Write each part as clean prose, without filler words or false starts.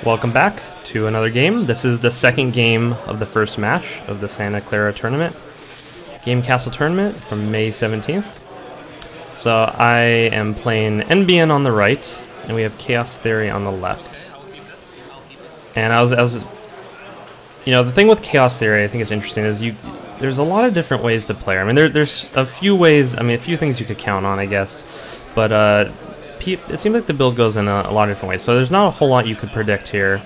Welcome back to another game. This is the second game of the first match of the Santa Clara tournament. Game Kastle tournament from May 17th. So I am playing NBN on the right, and we have Chaos Theory on the left. And I was you know, the thing with Chaos Theory I think is interesting is there's a lot of different ways to play. I mean, there's a few ways, a few things you could count on, I guess. But it seems like the build goes in a lot of different ways, so there's not a whole lot you could predict here.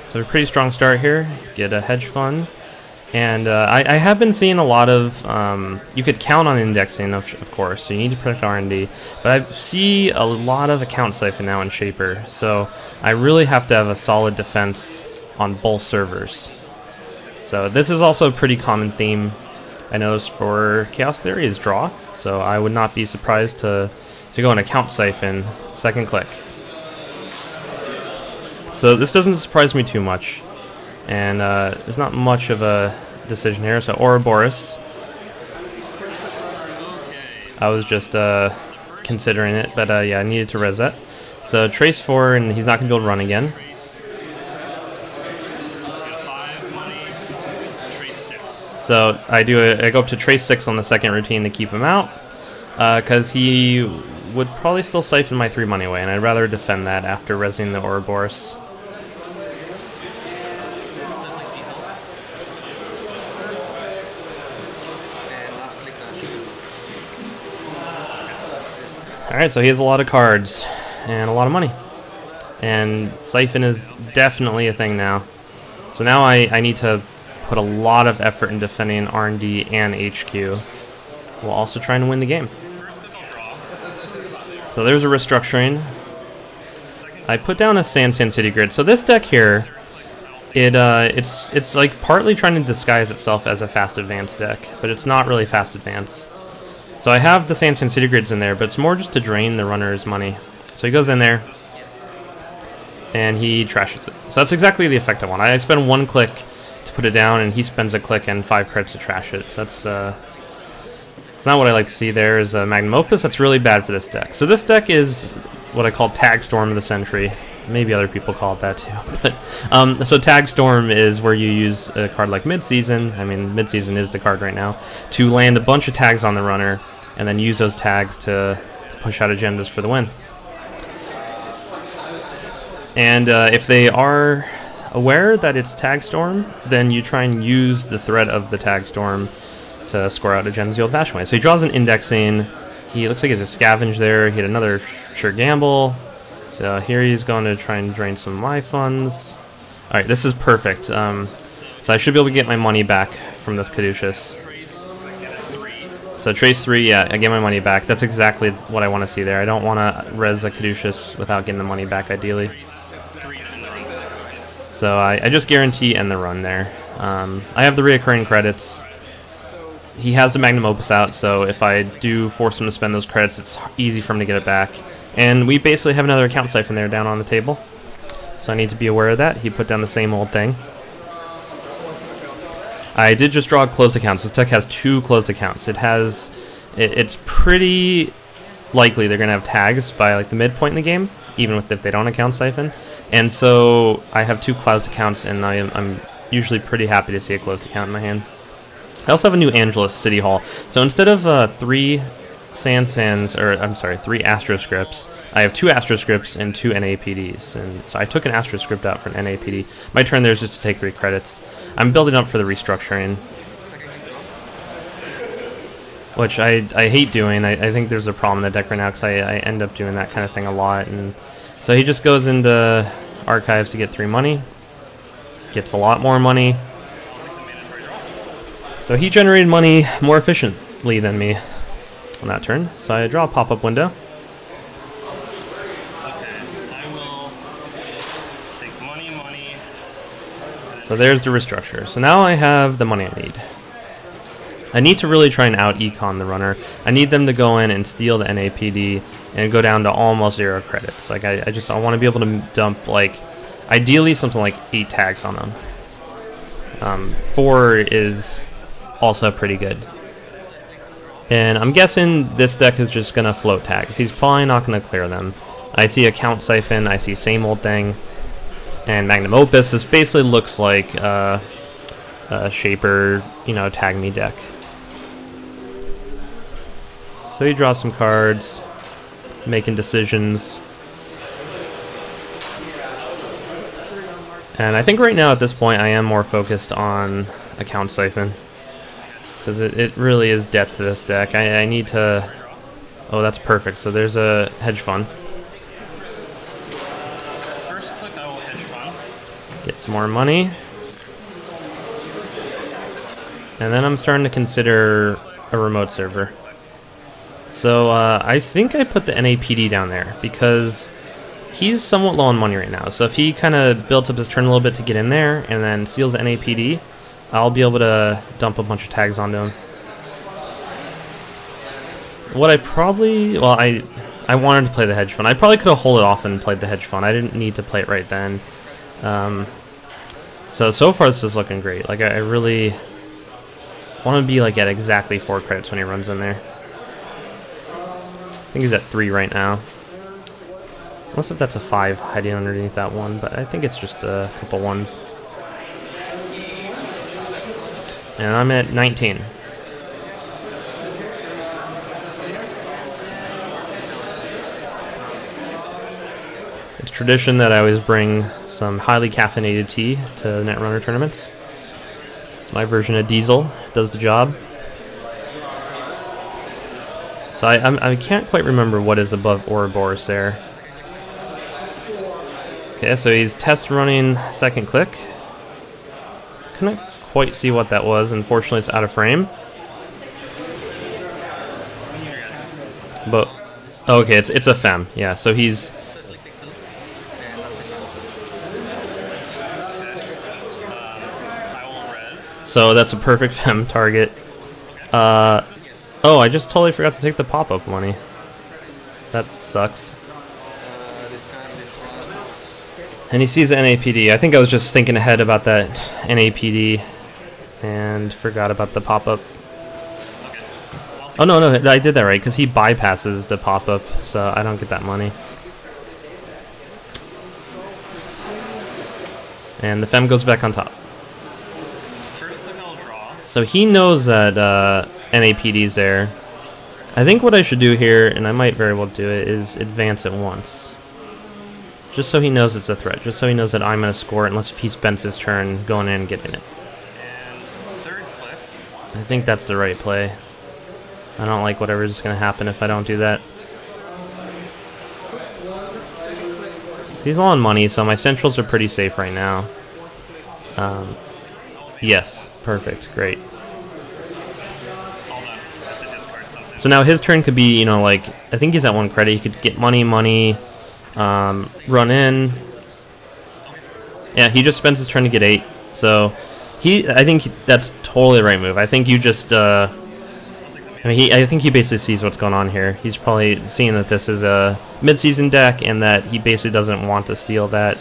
So a pretty strong start here, get a hedge fund, and I have been seeing a lot of, you could count on indexing, of course, so you need to predict R&D, but I see a lot of account siphon now in Shaper, so I really have to have a solid defense on both servers. So this is also a pretty common theme I noticed for Chaos Theory is draw, so I would not be surprised to go an account siphon, second click. So this doesn't surprise me too much, and there's not much of a decision here. So Ouroboros, I was just considering it, but yeah, I needed to res that. So Trace 4, and he's not going to be able to run again. So I go up to Trace 6 on the second routine to keep him out, because he would probably still siphon my 3 money away, and I'd rather defend that after resing the Ouroboros. Alright, so he has a lot of cards and a lot of money. And siphon is definitely a thing now. So now I need to put a lot of effort in defending R&D and HQ, while also trying to win the game. So there's a restructuring. I put down a SanSan City Grid. So this deck here, it's like partly trying to disguise itself as a fast advance deck, but it's not really fast advance. So I have the SanSan City Grids in there, but it's more just to drain the runner's money. So he goes in there, and he trashes it. So that's exactly the effect I want. I spend 1 click to put it down, and he spends a click and 5 credits to trash it. So that's it's not what I like to see. There is a Magnum Opus. That's really bad for this deck. So this deck is what I call Tag Storm of the Century. Maybe other people call it that too. But so Tag Storm is where you use a card like Mid-Season. I mean, Mid-Season is the card right now, to land a bunch of tags on the runner, and then use those tags to push out agendas for the win. And if they are aware that it's Tag Storm, then you try and use the threat of the Tag Storm to score out agendas the old-fashioned way. So he draws an indexing. He looks like he has a scavenge there. He had another sure gamble. So here he's going to try and drain some of my funds. All right, this is perfect. So I should be able to get my money back from this Caduceus. So Trace 3, yeah, I get my money back. That's exactly what I want to see there. I don't want to res a Caduceus without getting the money back, ideally. So I just guarantee end the run there. I have the reoccurring credits. He has the Magnum Opus out, so if I do force him to spend those credits, it's easy for him to get it back. And we basically have another account siphon there down on the table. So I need to be aware of that. He put down the same old thing. I did just draw closed accounts. This deck has 2 closed accounts. It's pretty likely they're going to have tags by like the midpoint in the game, even if they don't account siphon. And so I have 2 closed accounts, and I'm usually pretty happy to see a closed account in my hand. I also have a new Angelus City Hall. So instead of 3 SanSans, or I'm sorry, 3 Astroscripts, I have 2 Astroscripts and 2 NAPDs. And so I took an Astroscript out for an NAPD. My turn there is just to take 3 credits. I'm building up for the restructuring, which I hate doing. I think there's a problem in the deck right now because I end up doing that kind of thing a lot. And so he just goes into Archives to get 3 money, gets a lot more money. So he generated money more efficiently than me on that turn. So I draw a pop-up window. So there's the restructure. So now I have the money I need. I need to really try and out-econ the runner. I need them to go in and steal the NAPD and go down to almost 0 credits. Like I want to be able to dump, like, ideally something like 8 tags on them. 4 is also pretty good. And I'm guessing this deck is just going to float tags. He's probably not going to clear them. I see account siphon, I see same old thing. And Magnum Opus, this basically looks like a Shaper, you know, tag me deck. So you draw some cards, making decisions. And I think right now at this point I am more focused on Account Siphon. Because it really is depth to this deck. I need to... Oh, that's perfect. So there's a hedge fund. First click, I will hedge fund. Get some more money. And then I'm starting to consider a remote server. So I think I put the NAPD down there because he's somewhat low on money right now. So if he kind of builds up his turn a little bit to get in there and then steals the NAPD, I'll be able to dump a bunch of tags onto him. What I probably... Well, I wanted to play the hedge fund. I probably could have held it off and played the hedge fund. I didn't need to play it right then. So far this is looking great. Like, I really want to be like at exactly 4 credits when he runs in there. I think he's at 3 right now. Unless if that's a 5 hiding underneath that one, but I think it's just a couple ones. And I'm at 19. It's tradition that I always bring some highly caffeinated tea to Netrunner tournaments. It's my version of Diesel. Does the job. So I can't quite remember what is above Ouroboros there. Okay, so he's test running second click. Couldn't quite see what that was. Unfortunately, it's out of frame. But okay, it's a fem. Yeah, so he's. So that's a perfect fem target. Oh, I just totally forgot to take the pop-up money. That sucks. And he sees the NAPD. I think I was just thinking ahead about that NAPD and forgot about the pop-up. Oh, no, I did that right, because he bypasses the pop-up, so I don't get that money. And the fem goes back on top. So he knows that NAPD's there. I think what I should do here, and I might very well do it, is advance it once. Just so he knows it's a threat. Just so he knows that I'm going to score it, unless if he spends his turn going in and getting it. And third click. I think that's the right play. I don't like whatever's going to happen if I don't do that. So he's low on money, so my centrals are pretty safe right now. Yes, perfect, great. So now his turn could be, you know, like, I think he's at 1 credit. He could get money, run in. Yeah, he just spends his turn to get 8. So I think that's totally the right move. I think you just, I think he basically sees what's going on here. He's probably seeing that this is a mid-season deck and that he basically doesn't want to steal that.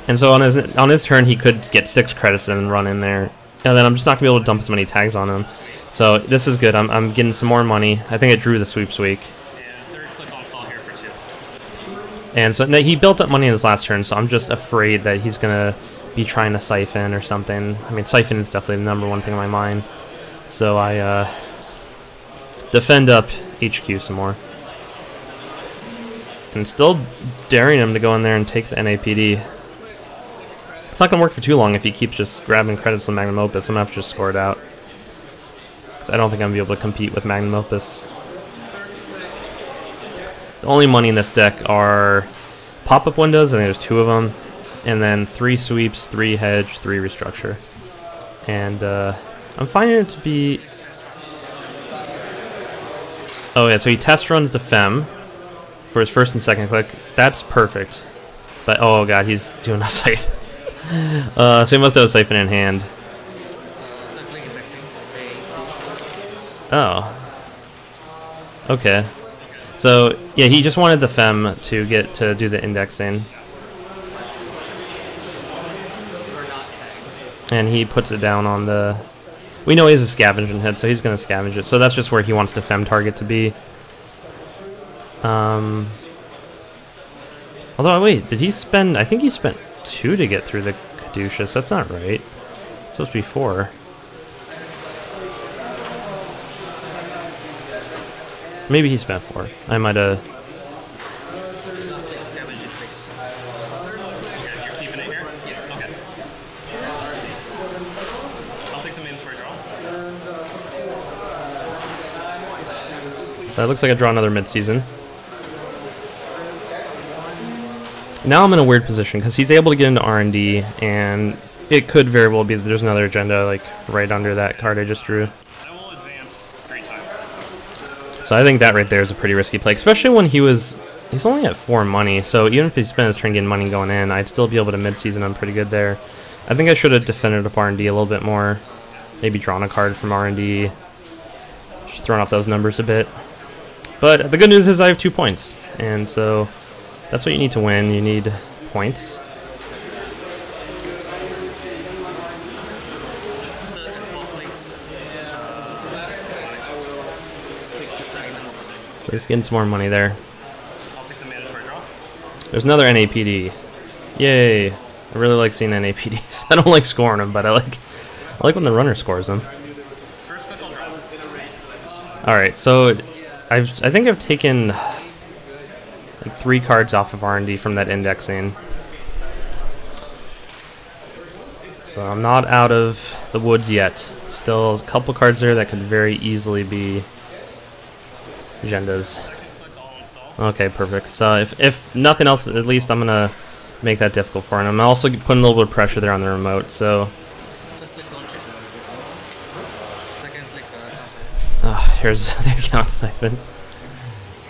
And so on his turn, he could get 6 credits and then run in there. And then I'm just not going to be able to dump as many tags on him. So this is good. I'm getting some more money. I think I drew the sweeps week. And third click on stall here for 2. And so he built up money in his last turn, so I'm just afraid that he's going to be trying to siphon or something. I mean, siphon is definitely the #1 thing on my mind. So I defend up HQ some more. And still daring him to go in there and take the NAPD. It's not going to work for too long if he keeps just grabbing credits on Magnum Opus. I'm going to have to just score it out. Because I don't think I'm going to be able to compete with Magnum Opus. The only money in this deck are pop-up windows. I think there's 2 of them. And then 3 sweeps, 3 hedge, 3 restructure. And I'm finding it to be... Oh yeah, so he test runs the fem for his first and second click. That's perfect. But oh god, he's doing a siphon. So he must have a siphon in hand. Oh. Okay. So yeah, he just wanted the fem to get to do the indexing. And he puts it down on the... We know he has a scavenging head, so he's going to scavenge it. So that's just where he wants the fem target to be. Although, wait, did he spend... I think he spent 2 to get through the Caduceus. That's not right. It's supposed to be 4. Maybe he spent 4. I might have... Okay, you're keeping it here? Yes. Okay. I'll take the mandatory draw. That looks like I draw another mid-season. Now I'm in a weird position because he's able to get into R&D, and it could very well be that there's another agenda like right under that card I just drew. I will advance 3 times. So I think that right there is a pretty risky play, especially when he's only at 4 money. So even if he spent his turn getting money going in, I'd still be able to mid-season him pretty good there. I think I should have defended up R&D a little bit more, maybe drawn a card from R&D, just thrown off those numbers a bit. But the good news is I have 2 points, and so that's what you need to win. You need points. Just getting some more money there. I'll take the mandatory draw. There's another NAPD. Yay! I really like seeing NAPDs. I don't like scoring them, but I like when the runner scores them. First click, I'll draw. All right, so I think I've taken like 3 cards off of R&D from that indexing. So I'm not out of the woods yet. Still a couple cards there that could very easily be agendas. Okay, perfect. So if nothing else, at least I'm gonna make that difficult for him. I'm also putting a little bit of pressure there on the remote. So here's the account siphon.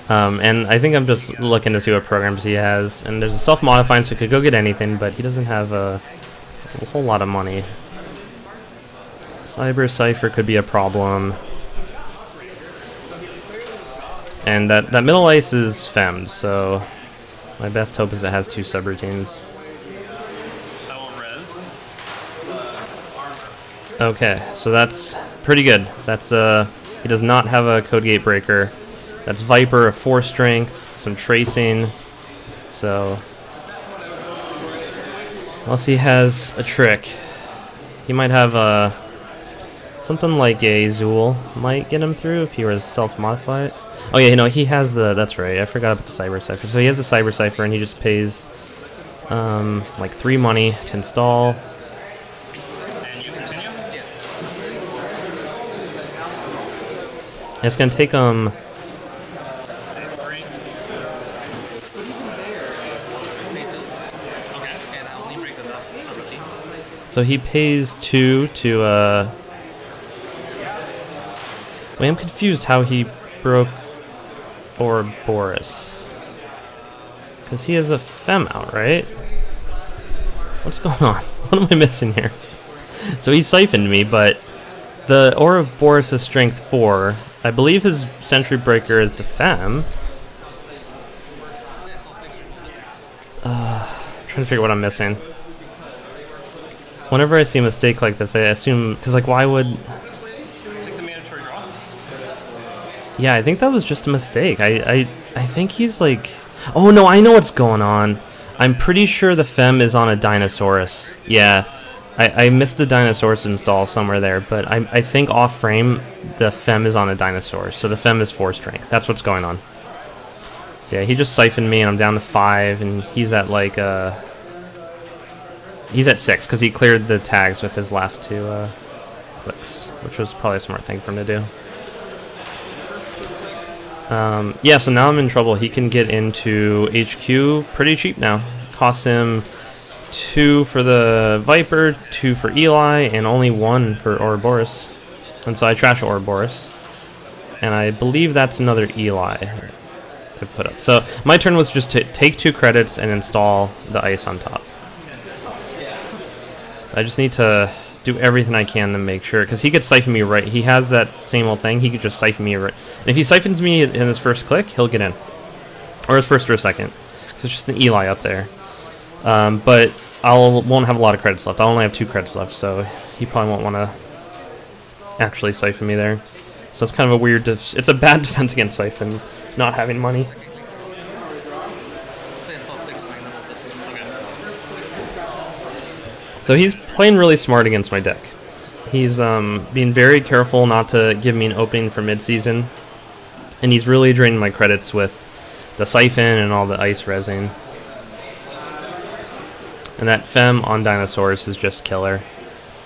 And I think I'm just looking to see what programs he has. And there's a self-modifying, so he could go get anything, but he doesn't have a whole lot of money. Cyber Cipher could be a problem. And that middle ice is femmed, so my best hope is it has 2 subroutines. I will res. Okay, so that's pretty good. That's he does not have a code gate breaker. That's Viper, a 4 strength, some tracing. So unless he has a trick, he might have something like a Zool might get him through if he was self-modified. Oh yeah, he has the. That's right. I forgot about the Cyber Cipher. So he has a Cyber Cipher, and he just pays like 3 money to install. And you continue? Yes. It's gonna take him. So he pays 2 to wait, I'm confused how he broke Ouroboros. Because he has a fem out, right? What's going on? What am I missing here? So he siphoned me, but the Ouroboros is strength 4. I believe his Sentry Breaker is to fem. I'm trying to figure what I'm missing. Whenever I see a mistake like this, I assume... Because, like, why would... Take the mandatory draw. Yeah, I think that was just a mistake. I think he's, like... Oh, no, I know what's going on. I'm pretty sure the fem is on a Dinosaurus. Yeah, I missed the Dinosaurus install somewhere there, but I think off-frame, the fem is on a Dinosaurus. So the fem is 4 strength. That's what's going on. So, yeah, he just siphoned me, and I'm down to 5, and he's at, like, he's at 6 because he cleared the tags with his last 2 clicks, which was probably a smart thing for him to do. Yeah, so now I'm in trouble. He can get into HQ pretty cheap now. Costs him 2 for the Viper, 2 for Eli, and only 1 for Ouroboros. And so I trash Ouroboros. And I believe that's another Eli I put up. So my turn was just to take 2 credits and install the ice on top. I just need to do everything I can to make sure, because he could siphon me right. He has that same old thing. He could just siphon me right. And if he siphons me in his first click, he'll get in. Or his first or second. So it's just an Eli up there. But won't have a lot of credits left. I only have 2 credits left, so he probably won't want to actually siphon me there. So it's kind of a weird... It's a bad defense against siphon, not having money. So he's playing really smart against my deck. He's being very careful not to give me an opening for mid-season, and he's really draining my credits with the Siphon and all the ice resin. And that fem-dinosaurus is just killer.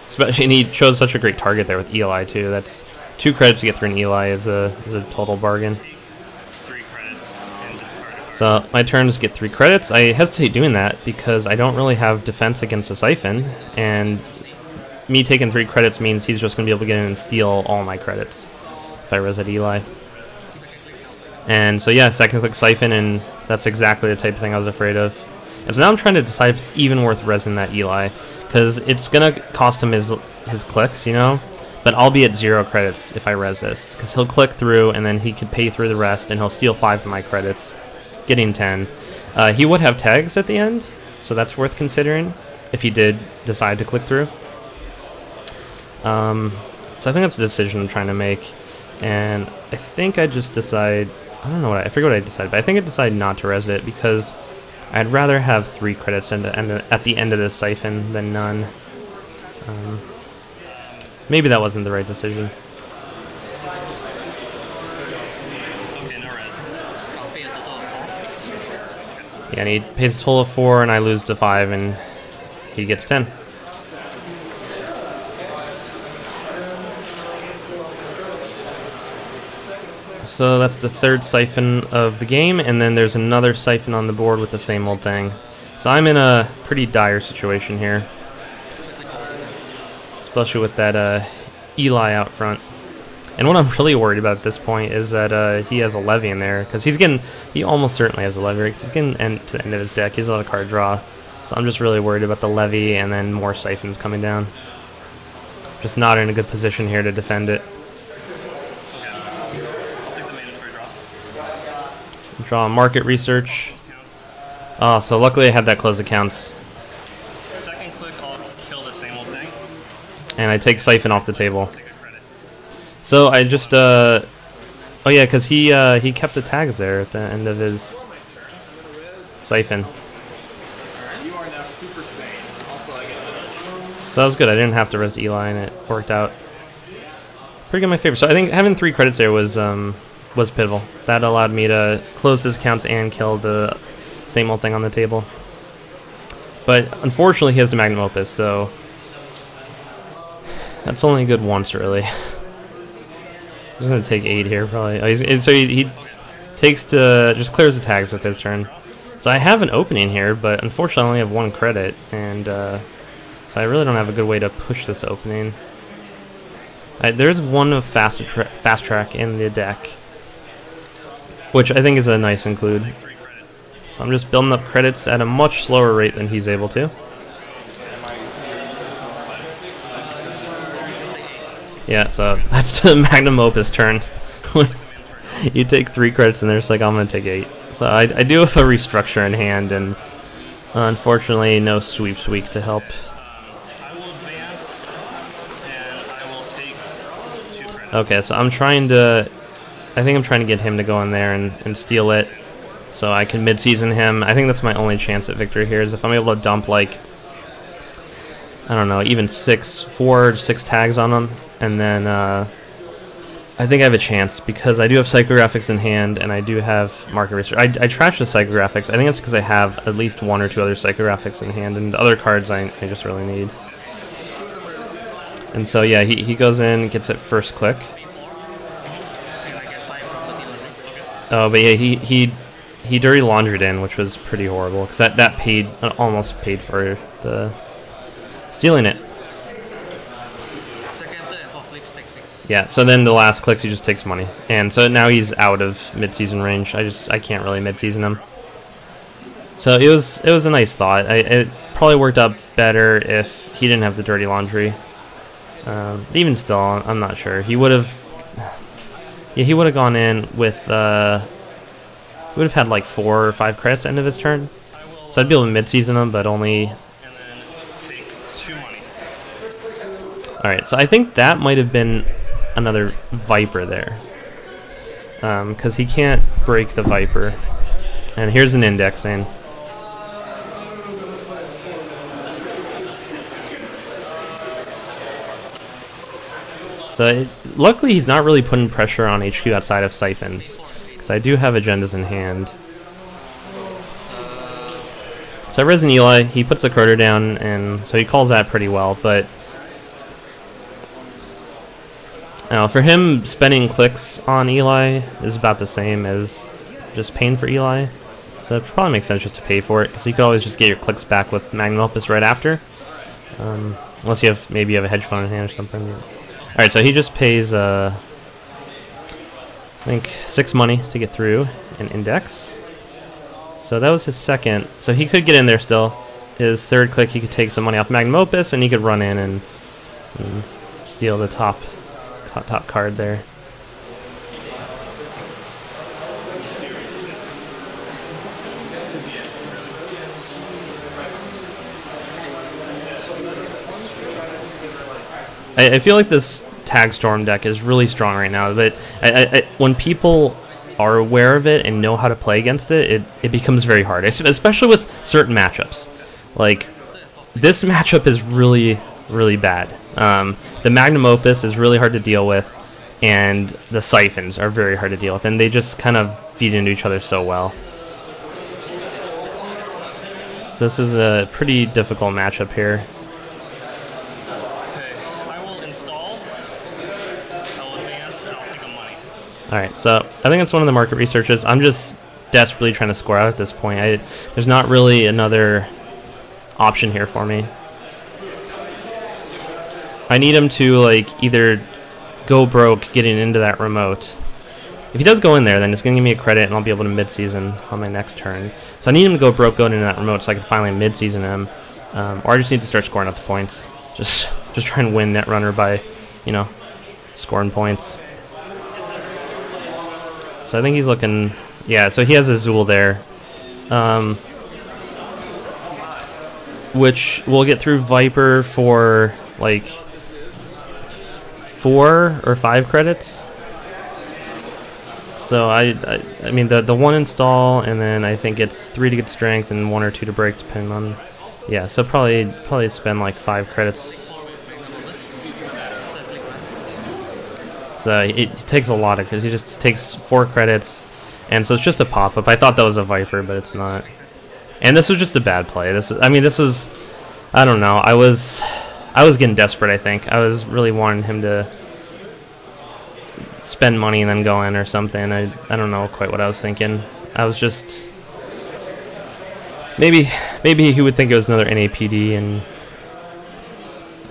Especially, and he chose such a great target there with Eli too. That's 2 credits to get through an Eli is a total bargain. 3 credits and discard it. So my turn is get 3 credits. I hesitate doing that because I don't really have defense against a Siphon, and me taking 3 credits means he's just going to be able to get in and steal all my credits if I res at Eli. And so yeah, second click Siphon, and that's exactly the type of thing I was afraid of. And so now I'm trying to decide if it's even worth resing that Eli, because it's going to cost him his clicks, you know? But I'll be at 0 credits if I res this, because he'll click through and then he could pay through the rest and he'll steal 5 of my credits, getting 10. He would have tags at the end, so that's worth considering if he did decide to click through. So I think that's a decision I'm trying to make, and I think I just decide, I don't know I forget what I decided, but I think I decided not to res it because I'd rather have 3 credits at the end of this Siphon than none. Maybe that wasn't the right decision. Okay, no res. I'll pay a total of 4. Yeah, and he pays a total of 4, and I lose to 5, and he gets 10. So that's the 3rd Siphon of the game, and then there's another Siphon on the board with the same old thing. So I'm in a pretty dire situation here, especially with that Eli out front. And what I'm really worried about at this point is that he has a Levy in there, because he almost certainly has a Levy, because he's getting to the end of his deck. He has a lot of card draw, so I'm just really worried about the Levy and then more Siphons coming down. Just not in a good position here to defend it. Draw market research. Oh, so luckily I had that close accounts. Second click, I'll kill the same old thing. And I take Siphon off the table. Take a credit. So I just oh yeah, because he kept the tags there at the end of his Siphon. So that was good. I didn't have to res Eli, and it worked out pretty good in my favor. So I think having 3 credits there was pivotal. That allowed me to close his accounts and kill the same old thing on the table. But unfortunately, he has the Magnum Opus, so that's only good once, really. He's gonna take 8 here, probably. Oh, so he takes to just clears the tags with his turn. So I have an opening here, but unfortunately, I only have 1 credit, and so I really don't have a good way to push this opening. There's one of fast track in the deck, which I think is a nice include. So I'm just building up credits at a much slower rate than he's able to. Yeah, so that's the Magnum Opus turn. You take 3 credits and there's like, I'm going to take 8. So I do have a restructure in hand, and unfortunately no sweeps week to help. I will advance, and I will take 2 credits. Okay, so I think I'm trying to get him to go in there and steal it, so I can mid-season him. I think that's my only chance at victory here, is if I'm able to dump, like, I don't know, even 4 or 6 tags on him, and then I think I have a chance, because I do have psychographics in hand, and I do have market research. I trashed the psychographics. I think that's because I have at least 1 or 2 other psychographics in hand, and the other cards I just really need. And so yeah, he goes in, gets it first click. Oh, but yeah, he dirty laundried in, which was pretty horrible, because that almost paid for the stealing it. Yeah, so then the last clicks he just takes money, and so now he's out of mid-season range. I can't really mid-season him. So it was a nice thought. It probably worked out better if he didn't have the dirty laundry. Even still, I'm not sure. He would have. Yeah, he would have gone in with. Would have had like 4 or 5 credits at the end of his turn. So I'd be able to mid-season him, but only. And then take 2 money. All right, so I think that might have been another Viper there, because he can't break the Viper. And here's an indexing. So luckily he's not really putting pressure on HQ outside of siphons, because I do have agendas in hand. So I res an Eli, he puts the Croter down, and so he calls that pretty well, but now for him, spending clicks on Eli is about the same as just paying for Eli. So it probably makes sense just to pay for it, because you could always just get your clicks back with Magnum Opus right after. Unless you have, maybe you have a hedge fund in hand or something. Alright, so he just pays, I think, 6 money to get through an index. So that was his second. So he could get in there still. His third click, he could take some money off Magnum Opus, and he could run in and steal the top card there. I feel like this Tag Storm deck is really strong right now, but when people are aware of it and know how to play against it, it becomes very hard, especially with certain matchups. Like, this matchup is really, really bad. The Magnum Opus is really hard to deal with, and the Siphons are very hard to deal with, and they just kind of feed into each other so well. So this is a pretty difficult matchup here. Alright, so I think it's one of the market researches. I'm just desperately trying to score out at this point. There's not really another option here for me. I need him to, like, either go broke getting into that remote. If he does go in there, then it's going to give me a credit and I'll be able to mid-season on my next turn. So I need him to go broke going into that remote so I can finally mid-season him. Or I just need to start scoring up the points. Just try and win Netrunner by, you know, scoring points. So I think he's looking, yeah, so he has Azul there, which we'll get through Viper for like 4 or 5 credits. So I mean the 1 install, and then I think it's 3 to get strength and 1 or 2 to break, depending on, yeah. So probably spend like 5 credits. So it takes a lot, because he just takes 4 credits, and so it's just a pop-up. I thought that was a Viper, but it's not. And this was just a bad play. This is, I don't know. I was getting desperate, I think. I was really wanting him to spend money and then go in or something. I don't know quite what I was thinking. I was just, maybe he would think it was another NAPD, and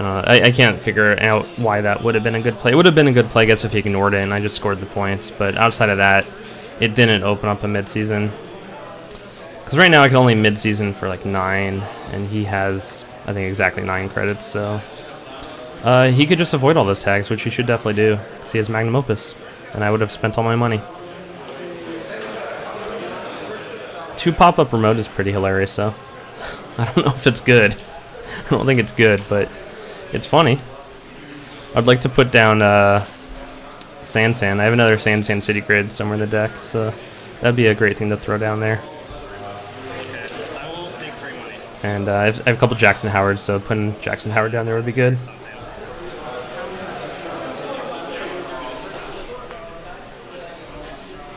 I can't figure out why that would have been a good play. It would have been a good play, I guess, if he ignored it and I just scored the points. But outside of that, it didn't open up a mid-season. Because right now I can only mid-season for like 9, and he has, I think, exactly 9 credits. So he could just avoid all those tags, which he should definitely do, because he has Magnum Opus, and I would have spent all my money. 2 pop-up remote is pretty hilarious, though. I don't know if it's good. I don't think it's good, but it's funny. I'd like to put down SanSan. I have another SanSan City Grid somewhere in the deck, so that'd be a great thing to throw down there. I will take free money. And I have a couple Jackson Howards, so putting Jackson Howard down there would be good.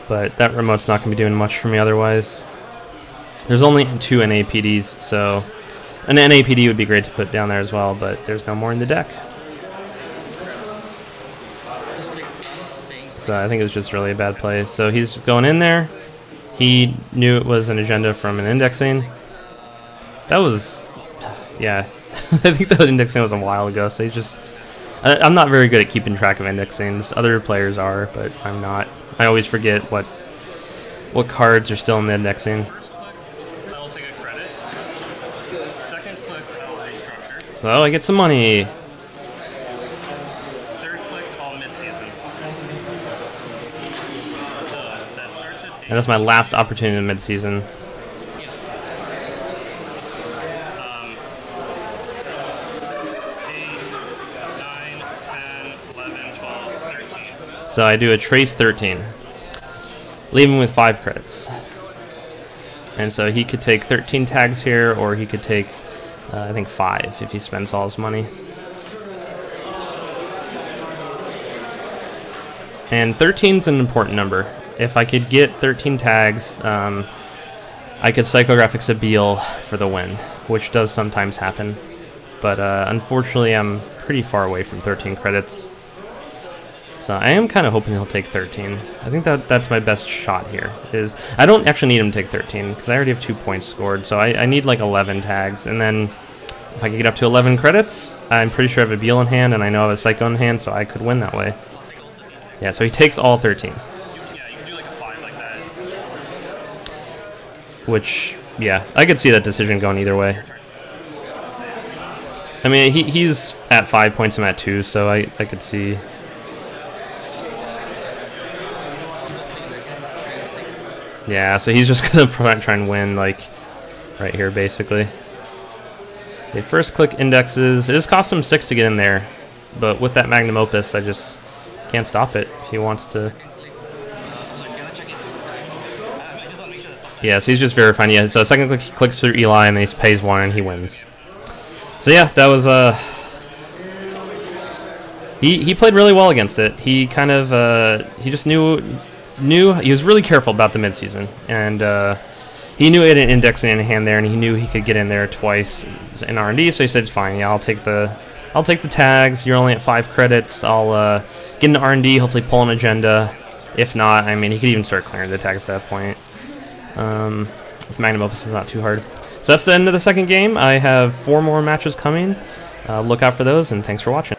But that remote's not going to be doing much for me otherwise. There's only 2 NAPDs, so an NAPD would be great to put down there as well, but there's no more in the deck. So I think it was just really a bad play. So he's going in there. He knew it was an agenda from an indexing. That was, yeah, I think the indexing was a while ago, so he's just, I'm not very good at keeping track of indexings. Other players are, but I'm not. I always forget what cards are still in the indexing. So I get some money. Third click, all mid-season. So that starts at 8. And that's my last opportunity in mid-season. 8, 9, 10, 11, 12, 13. So I do a trace 13. Leave him with 5 credits. And so he could take 13 tags here, or he could take I think 5 if he spends all his money. And 13 is an important number. If I could get 13 tags, I could Psychographics a Beal for the win, which does sometimes happen. But unfortunately, I'm pretty far away from 13 credits. So I am kind of hoping he'll take 13. I think that's my best shot here. I don't actually need him to take 13, because I already have 2 points scored. So I need like 11 tags. And then if I could get up to 11 credits, I'm pretty sure I have a Beal in hand, and I know I have a Psycho in hand, so I could win that way. Yeah, so he takes all 13. Yeah, you can do like a 5 like that. Which, yeah, I could see that decision going either way. I mean, he's at 5 points, I'm at 2, so I could see. Yeah, so he's just gonna try and win, like, right here, basically. Okay, first click indexes. It just cost him 6 to get in there, but with that Magnum Opus, I just can't stop it if he wants to. Yeah, so he's just verifying. Yeah, so second click, he clicks through Eli, and then he pays 1, and he wins. So yeah, that was he played really well against it. He kind of he just knew he was really careful about the midseason, and he knew he had an index in hand there, and he knew he could get in there twice in R&D. So he said, "Fine, yeah, I'll take the tags. You're only at 5 credits. I'll get into R&D, hopefully pull an agenda. If not, I mean, he could even start clearing the tags at that point. With Magnum Opus, it's not too hard." So that's the end of the second game. I have 4 more matches coming. Look out for those, and thanks for watching.